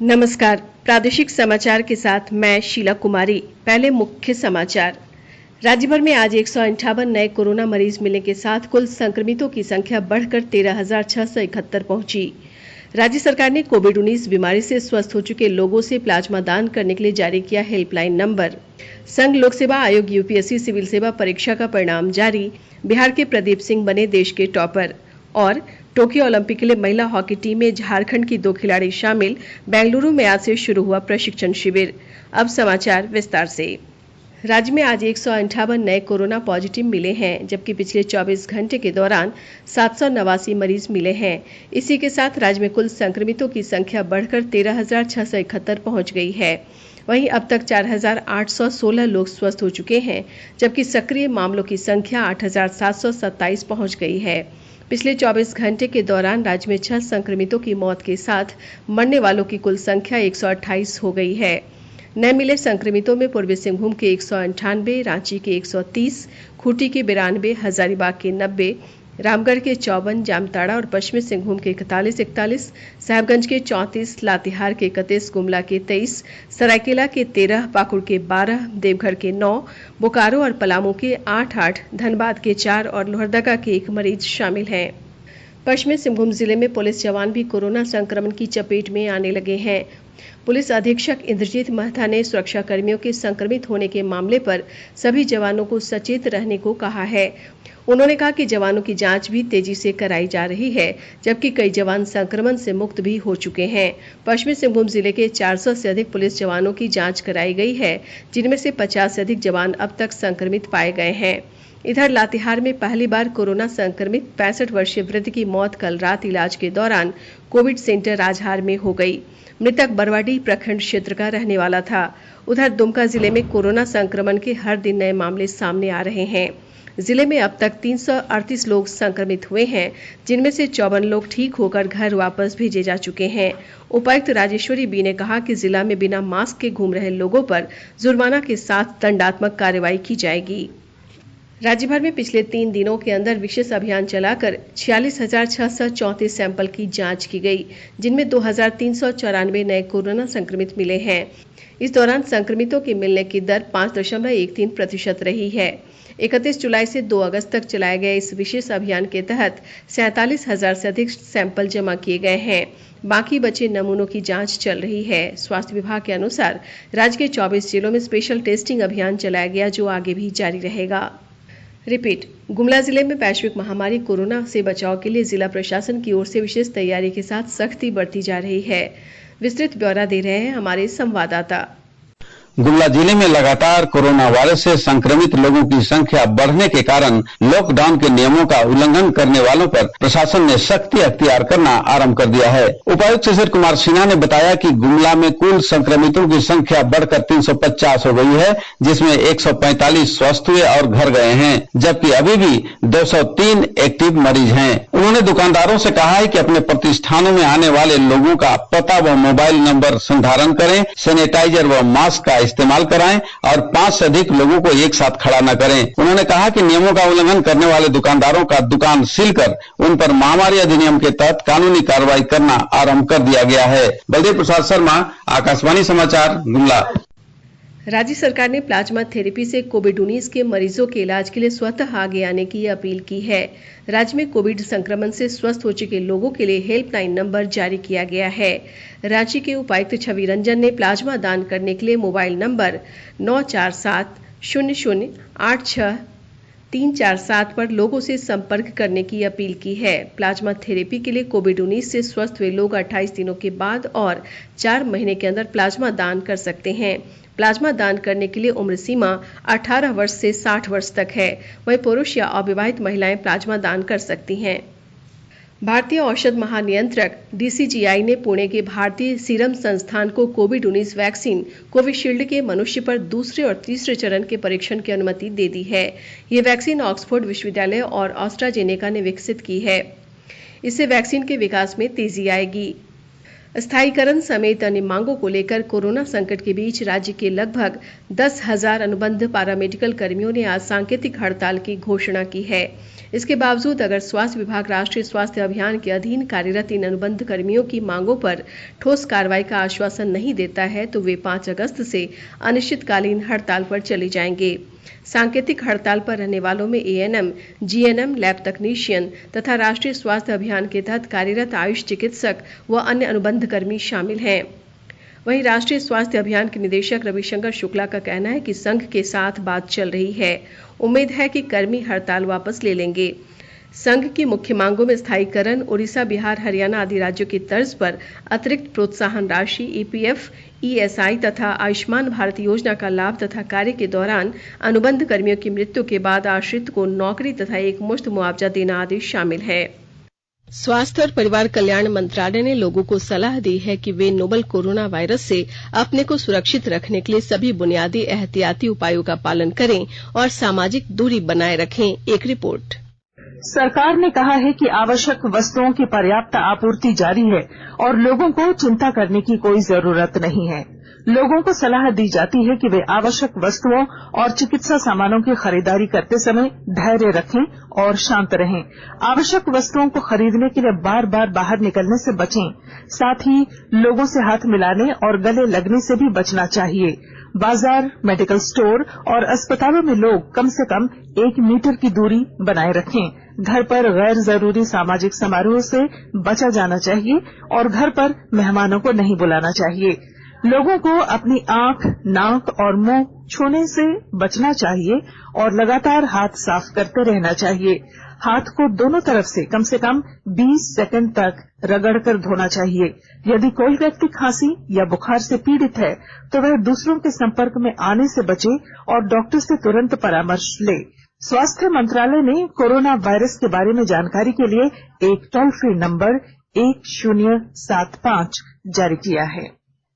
नमस्कार, प्रादेशिक समाचार के साथ मैं शीला कुमारी। पहले मुख्य समाचार। राज्य भर में आज 158 नए कोरोना मरीज मिलने के साथ कुल संक्रमितों की संख्या बढ़कर 13,671 पहुंची। राज्य सरकार ने कोविड-19 बीमारी से स्वस्थ हो चुके लोगों से प्लाज्मा दान करने के लिए जारी किया हेल्पलाइन नंबर। संघ लोक सेवा आयोग यूपीएससी सिविल सेवा परीक्षा का परिणाम जारी। बिहार के प्रदीप सिंह बने देश के टॉपर। और टोक्यो ओलंपिक के लिए महिला हॉकी टीम में झारखंड की 2 खिलाड़ी शामिल। बेंगलुरु में आज से शुरू हुआ प्रशिक्षण शिविर। अब समाचार विस्तार से। राज्य में आज 158 नए कोरोना पॉजिटिव मिले हैं, जबकि पिछले 24 घंटे के दौरान 789 मरीज मिले हैं। इसी के साथ राज्य में कुल संक्रमितों की संख्या बढ़कर 13,671 पहुंच गई है। वहीं अब तक 4,816 लोग स्वस्थ हो चुके हैं, जबकि सक्रिय मामलों की संख्या 8,727 पहुंच गई है। पिछले 24 घंटे के दौरान राज्य में 6 संक्रमितों की मौत के साथ मरने वालों की कुल संख्या 128 हो गई है। नए मिले संक्रमितों में पूर्वी सिंहभूम के 198, रांची के 130, खूंटी के 92, हजारीबाग के 90, रामगढ़ के 54, जामताड़ा और पश्चिमी सिंहभूम के 41, साहेबगंज के 34, लातेहार के 31, गुमला के 23, सरायकेला के 13, पाकुड़ के 12, देवघर के 9, बोकारो और पलामू के 8, धनबाद के 4 और लोहरदगा के 1 मरीज शामिल हैं। पश्चिमी सिंहभूम जिले में पुलिस जवान भी कोरोना संक्रमण की चपेट में आने लगे हैं। पुलिस अधीक्षक इंद्रजीत महथा ने सुरक्षा कर्मियों के संक्रमित होने के मामले पर सभी जवानों को सचेत रहने को कहा है। उन्होंने कहा कि जवानों की जांच भी तेजी से कराई जा रही है, जबकि कई जवान संक्रमण से मुक्त भी हो चुके हैं। पश्चिमी सिंहभूम जिले के 400 से अधिक पुलिस जवानों की जांच कराई गई है, जिनमें से 50 से अधिक जवान अब तक संक्रमित पाए गए हैं। इधर लातेहार में पहली बार कोरोना संक्रमित 65 वर्षीय वृद्ध की मौत कल रात इलाज के दौरान कोविड सेंटर राजहार में हो गई। मृतक बरवाडीह प्रखंड क्षेत्र का रहने वाला था। उधर दुमका जिले में कोरोना संक्रमण के हर दिन नए मामले सामने आ रहे हैं। जिले में अब तक 338 लोग संक्रमित हुए हैं, जिनमें से 54 लोग ठीक होकर घर वापस भेजे जा चुके हैं। उपायुक्त राजेश्वरी बी ने कहा कि जिला में बिना मास्क के घूम रहे लोगों पर जुर्माना के साथ दंडात्मक कार्रवाई की जाएगी। राज्य भर में पिछले 3 दिनों के अंदर विशेष अभियान चलाकर 46,634 सैंपल की जांच की गई, जिनमें 2,394 नए कोरोना संक्रमित मिले हैं। इस दौरान संक्रमितों के मिलने की दर 5.13% रही है। 31 जुलाई से 2 अगस्त तक चलाए गए इस विशेष अभियान के तहत 47,000 से अधिक सैंपल जमा किए गए हैं। बाकी बचे नमूनों की जांच चल रही है। स्वास्थ्य विभाग के अनुसार राज्य के 24 जिलों में स्पेशल टेस्टिंग अभियान चलाया गया, जो आगे भी जारी रहेगा। रिपीट। गुमला जिले में वैश्विक महामारी कोरोना से बचाव के लिए जिला प्रशासन की ओर से विशेष तैयारी के साथ सख्ती बरती जा रही है। विस्तृत ब्यौरा दे रहे हैं हमारे संवाददाता। गुमला जिले में लगातार कोरोना वायरस से संक्रमित लोगों की संख्या बढ़ने के कारण लॉकडाउन के नियमों का उल्लंघन करने वालों पर प्रशासन ने सख्ती अख्तियार करना आरंभ कर दिया है। उपायुक्त शिशिर कुमार सिन्हा ने बताया कि गुमला में कुल संक्रमितों की संख्या बढ़कर 350 हो गई है, जिसमें 145 स्वस्थ हुए और घर गए हैं, जबकि अभी भी 203 एक्टिव मरीज हैं। उन्होंने दुकानदारों से कहा है कि अपने प्रतिष्ठानों में आने वाले लोगों का पता व मोबाइल नंबर संधारण करें, सैनिटाइजर व मास्क का इस्तेमाल कराएं और 5 से अधिक लोगों को एक साथ खड़ा न करें। उन्होंने कहा कि नियमों का उल्लंघन करने वाले दुकानदारों का दुकान सील कर उन पर महामारी अधिनियम के तहत कानूनी कार्रवाई करना आरंभ कर दिया गया है। बलदेव प्रसाद शर्मा, आकाशवाणी समाचार, गुमला। राज्य सरकार ने प्लाज्मा थेरेपी से कोविड-19 के मरीजों के इलाज के लिए स्वतः आगे आने की अपील की है। राज्य में कोविड संक्रमण से स्वस्थ हो चुके लोगों के लिए हेल्पलाइन नंबर जारी किया गया है। रांची के उपायुक्त छवि रंजन ने प्लाज्मा दान करने के लिए मोबाइल नंबर 9470086347 पर लोगों से संपर्क करने की अपील की है। प्लाज्मा थेरेपी के लिए कोविड-19 से स्वस्थ हुए लोग 28 दिनों के बाद और 4 महीने के अंदर प्लाज्मा दान कर सकते हैं। प्लाज्मा दान करने के लिए उम्र सीमा 18 वर्ष से 60 वर्ष तक है। वहीं पुरुष या अविवाहित महिलाएं प्लाज्मा दान कर सकती हैं। भारतीय औषध महानियंत्रक डीसीजीआई ने पुणे के भारतीय सीरम संस्थान को कोविड-19 वैक्सीन कोविशील्ड के मनुष्य पर दूसरे और तीसरे चरण के परीक्षण की अनुमति दे दी है। ये वैक्सीन ऑक्सफोर्ड विश्वविद्यालय और एस्ट्राजेनेका ने विकसित की है। इससे वैक्सीन के विकास में तेजी आएगी। स्थायीकरण समेत अन्य मांगों को लेकर कोरोना संकट के बीच राज्य के लगभग 10,000 अनुबंध पैरामेडिकल कर्मियों ने आज सांकेतिक हड़ताल की घोषणा की है। इसके बावजूद अगर स्वास्थ्य विभाग राष्ट्रीय स्वास्थ्य अभियान के अधीन कार्यरत इन अनुबंध कर्मियों की मांगों पर ठोस कार्रवाई का आश्वासन नहीं देता है तो वे 5 अगस्त से अनिश्चितकालीन हड़ताल पर चले जाएंगे। सांकेतिक हड़ताल पर रहने वालों में एएनएम, जीएनएम, लैब तकनीशियन तथा राष्ट्रीय स्वास्थ्य अभियान के तहत कार्यरत आयुष चिकित्सक व अन्य अनुबंध कर्मी शामिल हैं। वहीं राष्ट्रीय स्वास्थ्य अभियान के निदेशक रविशंकर शुक्ला का कहना है कि संघ के साथ बात चल रही है। उम्मीद है कि कर्मी हड़ताल वापस ले लेंगे। संघ की मुख्य मांगों में स्थायीकरण, उड़ीसा, बिहार, हरियाणा आदि राज्यों की तर्ज पर अतिरिक्त प्रोत्साहन राशि, ईपीएफ, ईएसआई तथा आयुष्मान भारत योजना का लाभ तथा कार्य के दौरान अनुबंध कर्मियों की मृत्यु के बाद आश्रित को नौकरी तथा एक मुश्त मुआवजा देना आदि शामिल है। स्वास्थ्य और परिवार कल्याण मंत्रालय ने लोगों को सलाह दी है कि वे नोवल कोरोना वायरस से अपने को सुरक्षित रखने के लिए सभी बुनियादी एहतियाती उपायों का पालन करें और सामाजिक दूरी बनाए रखें। एक रिपोर्ट। सरकार ने कहा है कि आवश्यक वस्तुओं की पर्याप्त आपूर्ति जारी है और लोगों को चिंता करने की कोई जरूरत नहीं है। लोगों को सलाह दी जाती है कि वे आवश्यक वस्तुओं और चिकित्सा सामानों की खरीदारी करते समय धैर्य रखें और शांत रहें। आवश्यक वस्तुओं को खरीदने के लिए बार बार बाहर निकलने से बचें। साथ ही लोगों से हाथ मिलाने और गले लगने से भी बचना चाहिए। बाजार, मेडिकल स्टोर और अस्पतालों में लोग कम से कम 1 मीटर की दूरी बनाए रखें। घर पर गैर जरूरी सामाजिक समारोह से बचा जाना चाहिए और घर पर मेहमानों को नहीं बुलाना चाहिए। लोगों को अपनी आंख, नाक और मुंह छूने से बचना चाहिए और लगातार हाथ साफ करते रहना चाहिए। हाथ को दोनों तरफ से कम 20 सेकंड तक रगड़कर धोना चाहिए। यदि कोई व्यक्ति खांसी या बुखार से पीड़ित है तो वह दूसरों के संपर्क में आने से बचे और डॉक्टर से तुरंत परामर्श ले। स्वास्थ्य मंत्रालय ने कोरोना वायरस के बारे में जानकारी के लिए एक टोल फ्री नंबर 1075 जारी किया है।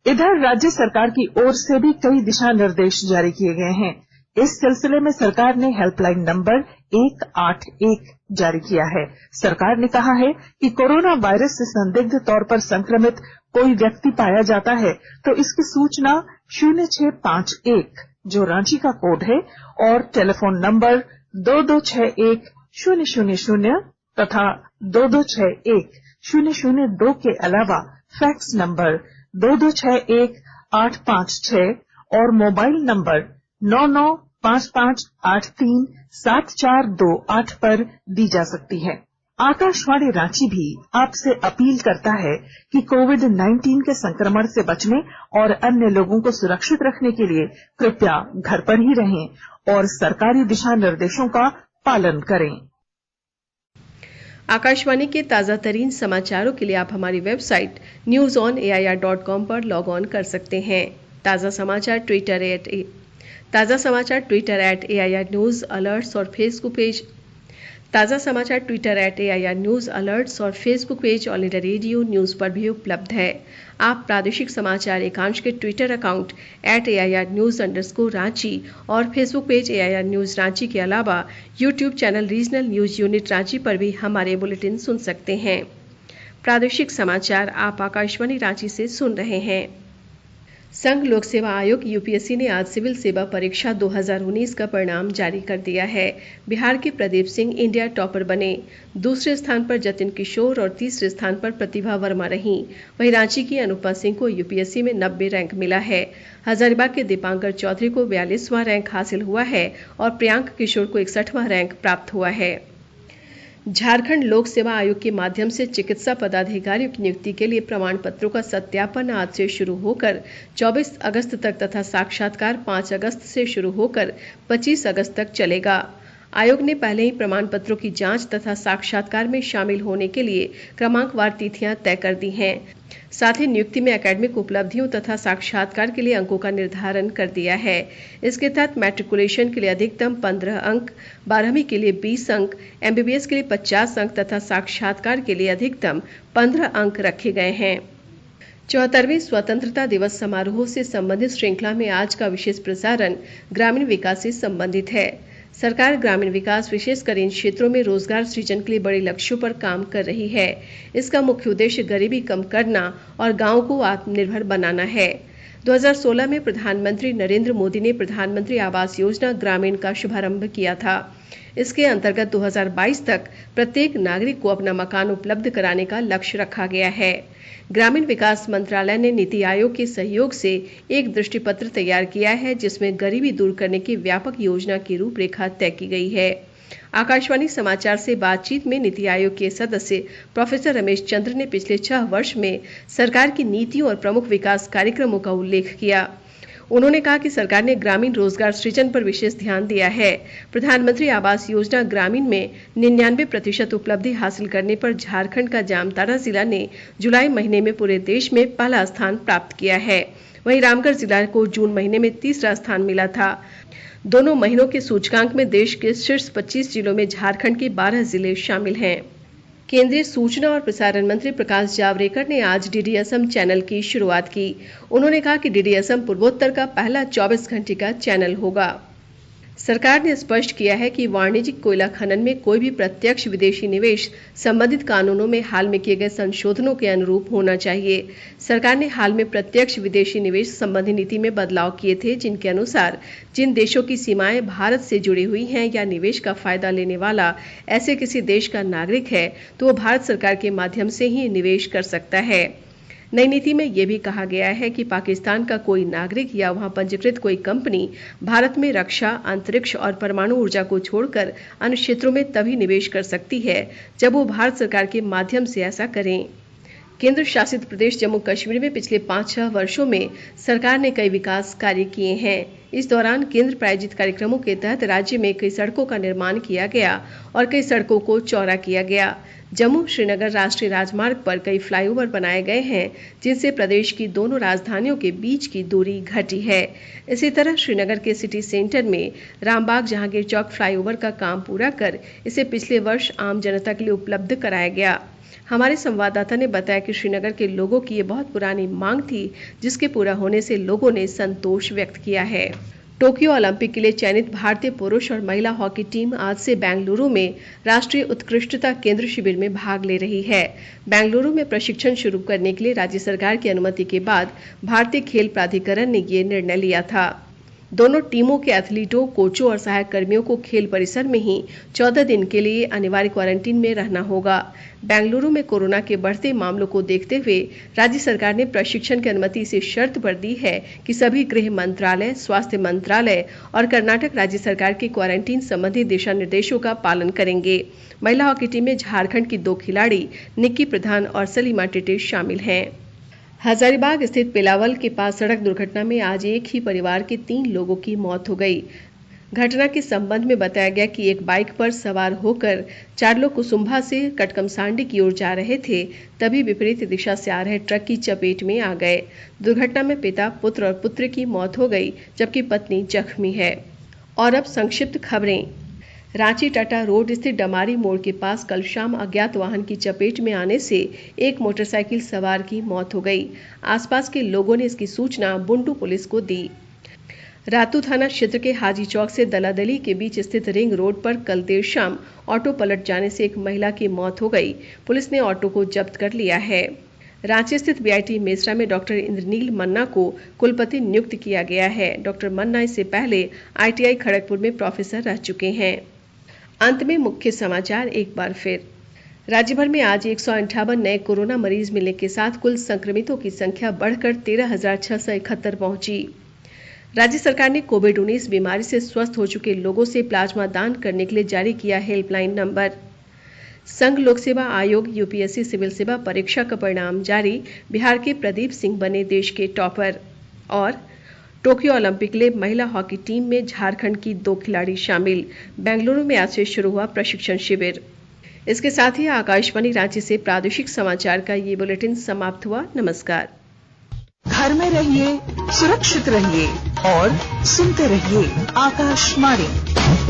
इधर राज्य सरकार की ओर से भी कई दिशा निर्देश जारी किए गए हैं। इस सिलसिले में सरकार ने हेल्पलाइन नंबर 181 जारी किया है। सरकार ने कहा है कि कोरोना वायरस से संदिग्ध तौर पर संक्रमित कोई व्यक्ति पाया जाता है तो इसकी सूचना 0651 जो रांची का कोड है और टेलीफोन नंबर 2261-000 तथा 2261-002 के अलावा फैक्स नंबर 2261-856 और मोबाइल नंबर 9955837428 पर दी जा सकती है। आकाशवाणी रांची भी आपसे अपील करता है कि कोविड-19 के संक्रमण से बचने और अन्य लोगों को सुरक्षित रखने के लिए कृपया घर पर ही रहें और सरकारी दिशा निर्देशों का पालन करें। आकाशवाणी के ताजा तरीन समाचारों के लिए आप हमारी वेबसाइट newsonair.com पर लॉग ऑन कर सकते हैं। ताजा समाचार ट्विटर @AIR न्यूज अलर्ट्स और Facebook page all India radio news पर भी उपलब्ध है। आप प्रादेशिक समाचार एकांश के ट्विटर अकाउंट @AIR_News_ और Facebook page AIR news Ranchi के अलावा YouTube channel regional news unit Ranchi पर भी हमारे बुलेटिन सुन सकते हैं। प्रादेशिक समाचार आप आकाशवाणी रांची से सुन रहे हैं। संघ लोक सेवा आयोग यूपीएससी ने आज सिविल सेवा परीक्षा 2019 का परिणाम जारी कर दिया है। बिहार के प्रदीप सिंह इंडिया टॉपर बने। दूसरे स्थान पर जतिन किशोर और तीसरे स्थान पर प्रतिभा वर्मा रहीं। वहीं रांची की अनुपमा सिंह को यूपीएससी में 90 रैंक मिला है। हजारीबाग के दीपांकर चौधरी को 42वां रैंक हासिल हुआ है और प्रियांक किशोर को 61वां रैंक प्राप्त हुआ है। झारखंड लोक सेवा आयोग के माध्यम से चिकित्सा पदाधिकारियों की नियुक्ति के लिए प्रमाण पत्रों का सत्यापन आज से शुरू होकर 24 अगस्त तक तथा साक्षात्कार 5 अगस्त से शुरू होकर 25 अगस्त तक चलेगा। आयोग ने पहले ही प्रमाण पत्रों की जांच तथा साक्षात्कार में शामिल होने के लिए क्रमांकवार तिथियां तय कर दी हैं। साथ ही नियुक्ति में एकेडमिक उपलब्धियों तथा साक्षात्कार के लिए अंकों का निर्धारण कर दिया है। इसके तहत मैट्रिकुलेशन के लिए अधिकतम 15 अंक, 12वीं के लिए 20 अंक, एमबीबीएस के लिए 50 अंक तथा साक्षात्कार के लिए अधिकतम 15 अंक रखे गए हैं। 74वें स्वतंत्रता दिवस समारोह से संबंधित श्रृंखला में आज का विशेष प्रसारण ग्रामीण विकास से संबंधित है। सरकार ग्रामीण विकास विशेषकर इन क्षेत्रों में रोजगार सृजन के लिए बड़े लक्ष्यों पर काम कर रही है। इसका मुख्य उद्देश्य गरीबी कम करना और गांवों को आत्मनिर्भर बनाना है। 2016 में प्रधानमंत्री नरेंद्र मोदी ने प्रधानमंत्री आवास योजना ग्रामीण का शुभारंभ किया था। इसके अंतर्गत 2022 तक प्रत्येक नागरिक को अपना मकान उपलब्ध कराने का लक्ष्य रखा गया है। ग्रामीण विकास मंत्रालय ने नीति आयोग के सहयोग से एक दृष्टिपत्र तैयार किया है, जिसमें गरीबी दूर करने की व्यापक योजना की रूपरेखा तय की गई है। आकाशवाणी समाचार से बातचीत में नीति आयोग के सदस्य प्रोफेसर रमेश चंद्र ने पिछले 6 वर्ष में सरकार की नीतियों और प्रमुख विकास कार्यक्रमों का उल्लेख किया। उन्होंने कहा कि सरकार ने ग्रामीण रोजगार सृजन पर विशेष ध्यान दिया है। प्रधानमंत्री आवास योजना ग्रामीण में 99% उपलब्धि हासिल करने पर झारखंड का जामताड़ा जिला ने जुलाई महीने में पूरे देश में पहला स्थान प्राप्त किया है। वहीं रामगढ़ जिला को जून महीने में तीसरा स्थान मिला था। दोनों महीनों के सूचकांक में देश के शीर्ष 25 जिलों में झारखंड के 12 जिले शामिल हैं। केंद्रीय सूचना और प्रसारण मंत्री प्रकाश जावड़ेकर ने आज डीडी असम चैनल की शुरुआत की। उन्होंने कहा कि डीडी असम पूर्वोत्तर का पहला 24 घंटे का चैनल होगा। सरकार ने स्पष्ट किया है कि वाणिज्यिक कोयला खनन में कोई भी प्रत्यक्ष विदेशी निवेश संबंधित कानूनों में हाल में किए गए संशोधनों के अनुरूप होना चाहिए। सरकार ने हाल में प्रत्यक्ष विदेशी निवेश संबंधी नीति में बदलाव किए थे, जिनके अनुसार जिन देशों की सीमाएं भारत से जुड़ी हुई हैं या निवेश का फायदा लेने वाला ऐसे किसी देश का नागरिक है, तो वो भारत सरकार के माध्यम से ही निवेश कर सकता है। नई नीति में यह भी कहा गया है कि पाकिस्तान का कोई नागरिक या वहां पंजीकृत कोई कंपनी भारत में रक्षा, अंतरिक्ष और परमाणु ऊर्जा को छोड़कर अन्य क्षेत्रों में तभी निवेश कर सकती है जब वो भारत सरकार के माध्यम से ऐसा करें। केंद्र शासित प्रदेश जम्मू कश्मीर में पिछले 5-6 वर्षों में सरकार ने कई विकास कार्य किए हैं। इस दौरान केंद्र प्रायोजित कार्यक्रमों के तहत राज्य में कई सड़कों का निर्माण किया गया और कई सड़कों को चौड़ा किया गया। जम्मू श्रीनगर राष्ट्रीय राजमार्ग पर कई फ्लाईओवर बनाए गए हैं, जिनसे प्रदेश की दोनों राजधानियों के बीच की दूरी घटी है। इसी तरह श्रीनगर के सिटी सेंटर में रामबाग जहांगीर चौक फ्लाईओवर का काम पूरा कर इसे पिछले वर्ष आम जनता के लिए उपलब्ध कराया गया। हमारे संवाददाता ने बताया कि श्रीनगर के लोगों की ये बहुत पुरानी मांग थी, जिसके पूरा होने से लोगों ने संतोष व्यक्त किया है। टोक्यो ओलंपिक के लिए चयनित भारतीय पुरुष और महिला हॉकी टीम आज से बेंगलुरु में राष्ट्रीय उत्कृष्टता केंद्र शिविर में भाग ले रही है। बेंगलुरु में प्रशिक्षण शुरू करने के लिए राज्य सरकार की अनुमति के बाद भारतीय खेल प्राधिकरण ने ये निर्णय लिया था। दोनों टीमों के एथलीटों, कोचों और सहायक कर्मियों को खेल परिसर में ही 14 दिन के लिए अनिवार्य क्वारंटीन में रहना होगा। बेंगलुरु में कोरोना के बढ़ते मामलों को देखते हुए राज्य सरकार ने प्रशिक्षण की अनुमति इस शर्त पर दी है कि सभी गृह मंत्रालय, स्वास्थ्य मंत्रालय और कर्नाटक राज्य सरकार के क्वारंटीन संबंधी दिशा निर्देशों का पालन करेंगे। महिला हॉकी टीम में झारखंड की 2 खिलाड़ी निक्की प्रधान और सलीमा टेटे शामिल हैं। हजारीबाग स्थित पेलावल के पास सड़क दुर्घटना में आज एक ही परिवार के 3 लोगों की मौत हो गई। घटना के संबंध में बताया गया कि एक बाइक पर सवार होकर 4 लोग कुसुम्भा से कटकमसांडी की ओर जा रहे थे, तभी विपरीत दिशा से आ रहे ट्रक की चपेट में आ गए। दुर्घटना में पिता, पुत्र और पुत्री की मौत हो गई, जबकि पत्नी जख्मी है। और अब संक्षिप्त खबरें। रांची टाटा रोड स्थित डमारी मोड़ के पास कल शाम अज्ञात वाहन की चपेट में आने से एक मोटरसाइकिल सवार की मौत हो गई। आसपास के लोगों ने इसकी सूचना बुंडू पुलिस को दी। रातू थाना क्षेत्र के हाजी चौक से दलादली के बीच स्थित रिंग रोड पर कल देर शाम ऑटो पलट जाने से एक महिला की मौत हो गई। पुलिस ने ऑटो को जब्त कर लिया है। रांची स्थित बीआईटी मेसरा में डॉक्टर इंद्रनील मन्ना को कुलपति नियुक्त किया गया है। डॉक्टर मन्ना इससे पहले आईटीआई खड़गपुर में प्रोफेसर रह चुके हैं। अंत में मुख्य समाचार एक बार फिर। राज्य भर में आज 158 नए कोरोना मरीज मिलने के साथ कुल संक्रमितों की संख्या बढ़कर 13,671 पहुंची। राज्य सरकार ने कोविड-19 बीमारी से स्वस्थ हो चुके लोगों से प्लाज्मा दान करने के लिए जारी किया हेल्पलाइन नंबर। संघ लोक सेवा आयोग यूपीएससी सिविल सेवा परीक्षा का परिणाम जारी। बिहार के प्रदीप सिंह बने देश के टॉपर। और टोक्यो ओलंपिक के लिए महिला हॉकी टीम में झारखंड की 2 खिलाड़ी शामिल। बेंगलुरु में आज से शुरू हुआ प्रशिक्षण शिविर। इसके साथ ही आकाशवाणी रांची से प्रादेशिक समाचार का ये बुलेटिन समाप्त हुआ। नमस्कार। घर में रहिए, सुरक्षित रहिए और सुनते रहिए आकाशवाणी।